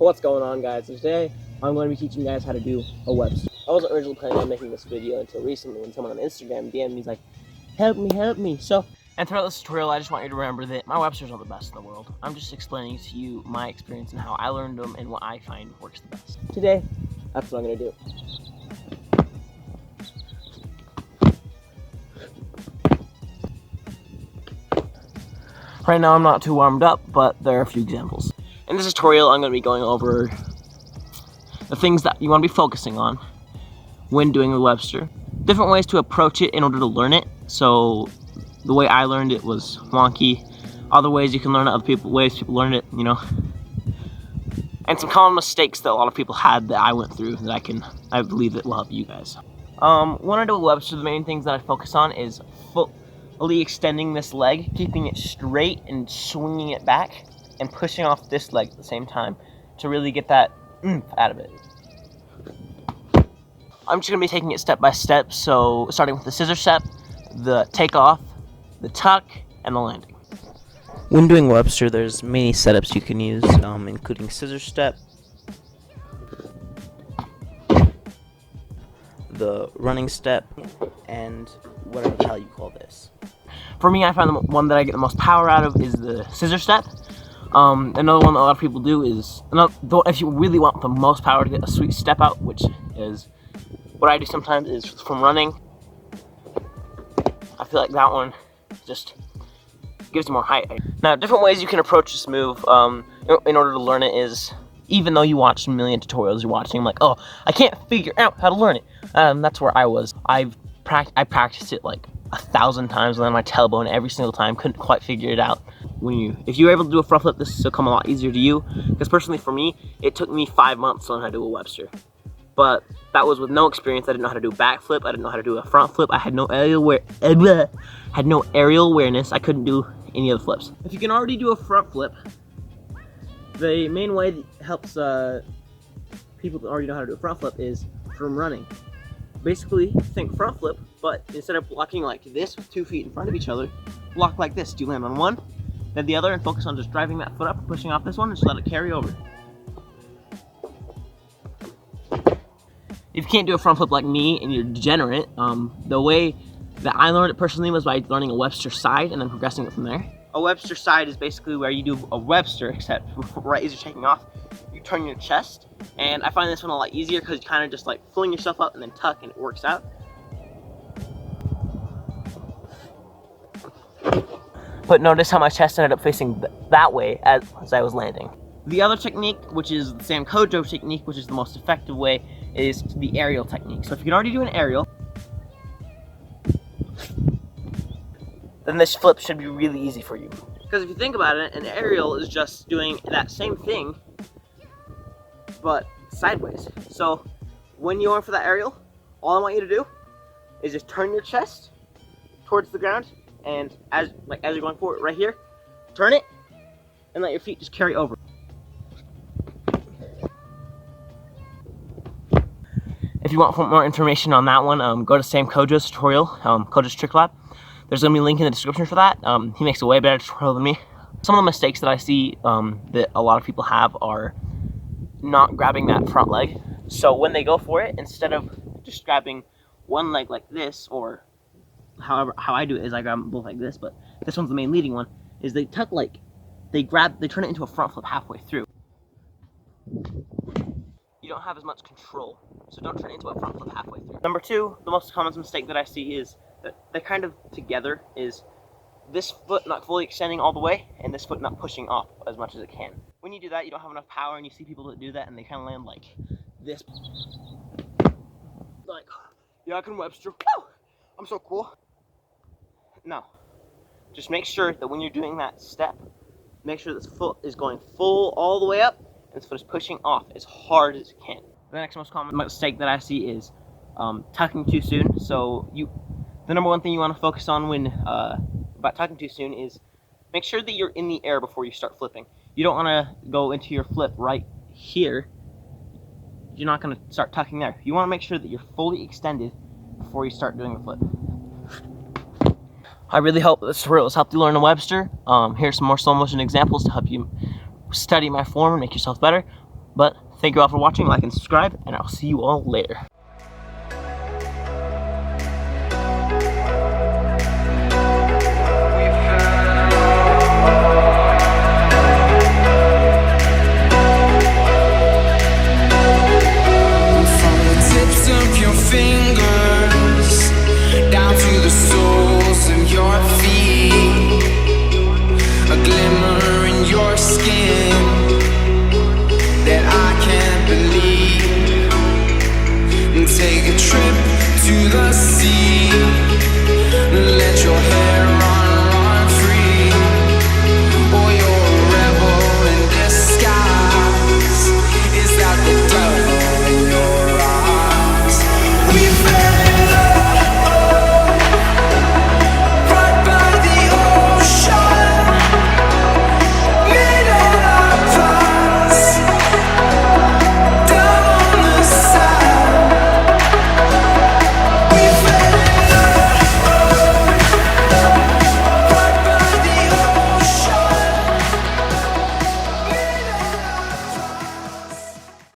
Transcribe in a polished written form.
What's going on, guys? Today I'm going to be teaching you guys how to do a Webster. I wasn't originally planning on making this video until recently when someone on Instagram DM'd me, he's like, help me. And throughout this tutorial, I just want you to remember that my Websters are the best in the world. I'm just explaining to you my experience and how I learned them and what I find works the best. Today, that's what I'm going to do. Right now I'm not too warmed up, but there are a few examples. In this tutorial, I'm going to be going over the things that you want to be focusing on when doing a Webster. Different ways to approach it in order to learn it. So the way I learned it was wonky. Other ways you can learn it, ways people learn it, you know. And some common mistakes that a lot of people had that I went through that I believe that will help you guys. When I do a Webster, the main things that I focus on is fully extending this leg, keeping it straight and swinging it back, and pushing off this leg at the same time to really get that oomph out of it. I'm just going to be taking it step by step, so starting with the scissor step, the takeoff, the tuck, and the landing. When doing Webster, there's many setups you can use, including scissor step, the running step, and whatever the hell you call this. For me, I find the one that I get the most power out of is the scissor step. Another one that a lot of people do is, if you really want the most power to get a sweet step out, which is what I do sometimes, is from running. I feel like that one just gives you more height. Now, different ways you can approach this move in order to learn it is, even though you watch a million tutorials, you're watching, I'm like, oh, I can't figure out how to learn it. That's where I was. I practiced it like 1,000 times on my tailbone every single time, couldn't quite figure it out. If you were able to do a front flip, this will come a lot easier to you, because personally for me, it took me 5 months to learn how to do a Webster. But that was with no experience. I didn't know how to do a back flip, I didn't know how to do a front flip, I had no aerial awareness, I couldn't do any of the flips. If you can already do a front flip, the main way that helps people that already know how to do a front flip is from running. Basically, think front flip, but instead of blocking like this with 2 feet in front of each other, block like this. Do you land on one, then the other, and focus on just driving that foot up and pushing off this one, and just let it carry over. If you can't do a front flip like me and you're degenerate, the way that I learned it personally was by learning a Webster side and then progressing it from there. A Webster side is basically where you do a Webster, except right as you're taking off, you turn your chest. And I find this one a lot easier because you kind of just like fling yourself up and then tuck, and it works out. But notice how my chest ended up facing that way as I was landing. The other technique, which is the same kojo technique, which is the most effective way, is the aerial technique. So if you can already do an aerial, then this flip should be really easy for you. Because if you think about it, an aerial is just doing that same thing, but sideways. So when you're going for that aerial, all I want you to do is just turn your chest towards the ground, and as you're going forward right here, turn it and let your feet just carry over. If you want more information on that one, go to Sam Kojo's tutorial, Kojo's Trick Lab. There's going to be a link in the description for that. He makes a way better tutorial than me. Some of the mistakes that I see that a lot of people have are not grabbing that front leg. So when they go for it, instead of just grabbing one leg like this, or how I do it is I grab them both like this, but this one's the main leading one, is they tuck they turn it into a front flip halfway through. You don't have as much control, so don't turn it into a front flip halfway through. Number 2, the most common mistake that I see is that they're kind of together, is this foot not fully extending all the way, and this foot not pushing off as much as it can. When you do that, you don't have enough power, and you see people that do that, and they kind of land like this. Like, yeah, I can Webster. Woo! I'm so cool. No. Just make sure that when you're doing that step, make sure this foot is going full all the way up, and this foot is pushing off as hard as it can. The next most common mistake that I see is tucking too soon. So the number one thing you want to focus on when about tucking too soon is make sure that you're in the air before you start flipping. You don't want to go into your flip right here. You're not going to start tucking there. You want to make sure that you're fully extended before you start doing the flip. I really hope this tutorial has helped you learn a Webster. Here's some more slow motion examples to help you study my form and make yourself better. But thank you all for watching, like and subscribe, and I'll see you all later. Of your fingers down to the soles of your feet, a glimmer in your skin that I can't believe. And take a trip to the sea.